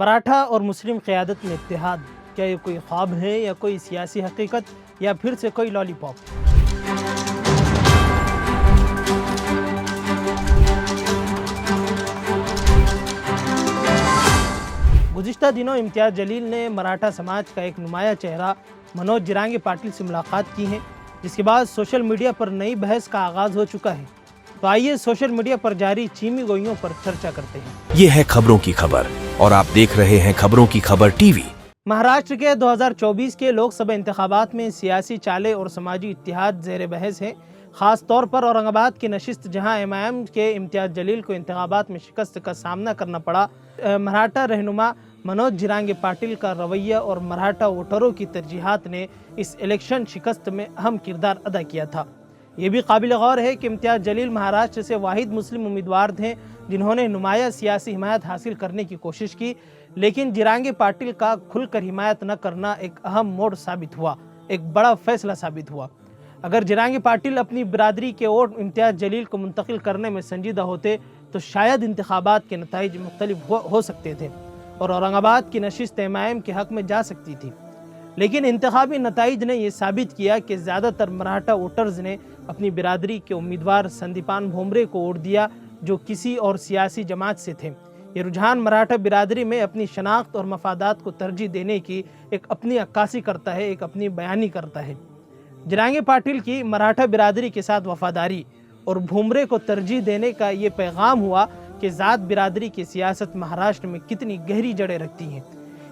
मराठा और मुस्लिम क़यादत में इत्तेहाद, क्या ये कोई ख्वाब है या कोई सियासी हकीकत या फिर से कोई लॉलीपॉप? गुज़िश्ता दिनों इम्तियाज़ जलील ने मराठा समाज का एक नुमाया चेहरा मनोज जिरांगे पाटिल से मुलाकात की है, जिसके बाद सोशल मीडिया पर नई बहस का आगाज़ हो चुका है। तो आइए सोशल मीडिया पर जारी चीमी गोइयों पर चर्चा करते हैं। ये है खबरों की खबर और आप देख रहे हैं खबरों की खबर टीवी। महाराष्ट्र के 2024 के लोकसभा इंतखाबात में सियासी चाले और समाजी इत्तेहाद ज़ेर बहस है। ख़ास तौर पर औरंगाबाद की नशिस्त, जहां एमआईएम के इम्तियाज़ जलील को इंतखाबात में शिकस्त का सामना करना पड़ा। मराठा रहनुमा मनोज जिरांगे पाटिल का रवैया और मराठा वोटरों की तरजीहात ने इस इलेक्शन शिकस्त में अहम किरदार अदा किया था। ये भी काबिल गौर है कि इम्तियाज़ जलील महाराष्ट्र से वाहिद मुस्लिम उम्मीदवार थे जिन्होंने नुमाया सियासी हिमायत हासिल करने की कोशिश की, लेकिन जिरांगे पाटिल का खुलकर हिमायत न करना एक अहम मोड़ साबित हुआ, एक बड़ा फैसला साबित हुआ। अगर जिरांगे पाटिल अपनी बिरादरी के वोट इम्तियाज़ जलील को मुंतकिल करने में संजीदा होते तो शायद इंतखाबात के नताइज मुख्तलिफ हो सकते थे और औरंगाबाद की नशिस्त एमआईएम के हक में जा सकती थी। लेकिन इंतखाबी नताइज ने यह साबित किया कि ज़्यादातर मराठा वोटर्स ने अपनी बिरादरी के उम्मीदवार संदीपान भोमरे को वोट दिया, जो किसी और सियासी जमात से थे। ये रुझान मराठा बिरादरी में अपनी शनाख्त और मफादात को तरजीह देने की एक अपनी अक्कासी करता है, एक अपनी बयानी करता है। जिरांगे पाटिल की मराठा बिरादरी के साथ वफादारी और भोमरे को तरजीह देने का ये पैगाम हुआ कि ज़ात बिरादरी की सियासत महाराष्ट्र में कितनी गहरी जड़ें रखती हैं।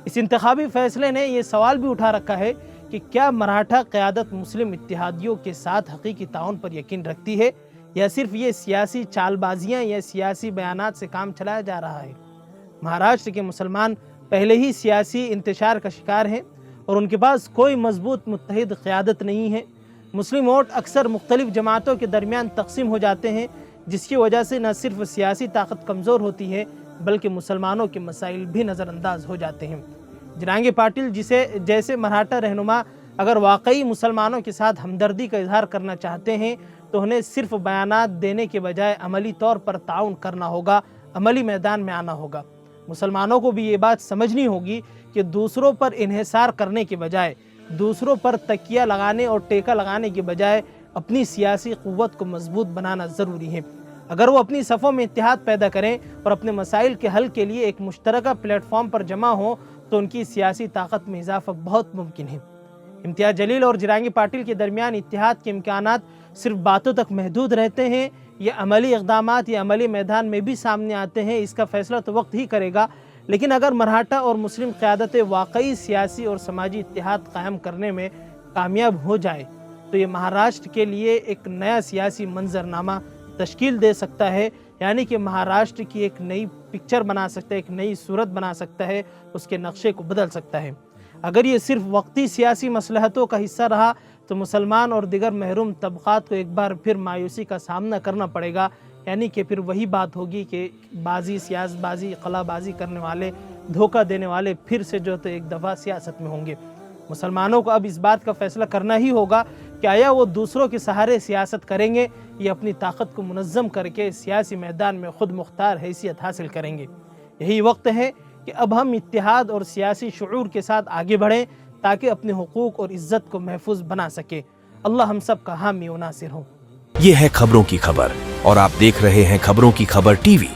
इस इंतखाबी फैसले ने यह सवाल भी उठा रखा है कि क्या मराठा क़यादत मुस्लिम इत्तेहादियों के साथ हकीकी ताउन पर यकीन रखती है या सिर्फ ये सियासी चालबाजियाँ या सियासी बयानात से काम चलाया जा रहा है। महाराष्ट्र के मुसलमान पहले ही सियासी इंतशार का शिकार हैं और उनके पास कोई मजबूत मुत्तहिद क़यादत नहीं है। मुस्लिम वोट अक्सर मुख्तलिफ जमातों के दरमियान तकसीम हो जाते हैं, जिसकी वजह से न सिर्फ सियासी ताकत कमज़ोर होती है बल्कि मुसलमानों के मसाइल भी नज़रअंदाज हो जाते हैं। जिरांगे पाटिल जैसे मराठा रहनुमा अगर वाकई मुसलमानों के साथ हमदर्दी का इजहार करना चाहते हैं तो उन्हें सिर्फ बयानात देने के बजाय अमली तौर पर ताउन करना होगा, अमली मैदान में आना होगा। मुसलमानों को भी ये बात समझनी होगी कि दूसरों पर इन्हिसार करने के बजाय, दूसरों पर तकिया लगाने और टेका लगाने के बजाय अपनी सियासी क़ुव्वत को मजबूत बनाना ज़रूरी है। अगर वो अपनी सफ़ों में इत्तेहाद पैदा करें और अपने मसाइल के हल के लिए एक मुश्तरका प्लेटफॉर्म पर जमा हों तो उनकी सियासी ताकत में इजाफा बहुत मुमकिन है। इम्तियाज़ जलील और जिरांगे पाटिल के दरमियान इत्तेहाद के इम्कानात सिर्फ बातों तक महदूद रहते हैं या अमली इक़दामात या अमली मैदान में भी सामने आते हैं, इसका फ़ैसला तो वक्त ही करेगा। लेकिन अगर मराठा और मुस्लिम क़यादतें वाकई सियासी और समाजी इत्तेहाद कायम करने में कामयाब हो जाए तो ये महाराष्ट्र के लिए एक नया सियासी मंजरनामा तश्कील दे सकता है, यानी कि महाराष्ट्र की एक नई पिक्चर बना सकता है, एक नई सूरत बना सकता है, उसके नक्शे को बदल सकता है। अगर ये सिर्फ वक्ती सियासी मसलहतों का हिस्सा रहा तो मुसलमान और दिगर महरूम तबक़ात को एक बार फिर मायूसी का सामना करना पड़ेगा, यानी कि फिर वही बात होगी कि सियासबाजी, कलाबाजी करने वाले, धोखा देने वाले फिर से जो तो एक दफ़ा सियासत में होंगे। मुसलमानों को अब इस बात का फ़ैसला करना ही होगा कि आया वो दूसरों के सहारे सियासत करेंगे या अपनी ताकत को मुनज़्ज़म करके सियासी मैदान में ख़ुद मुख्तार हैसियत हासिल करेंगे। यही वक्त है कि अब हम इत्तेहाद और सियासी शुऊर के साथ आगे बढ़ें ताकि अपने हुकूक और इज़्ज़त को महफूज बना सके। अल्लाह हम सब का हामी व नासिर हो। ये है खबरों की खबर और आप देख रहे हैं खबरों की खबर टीवी।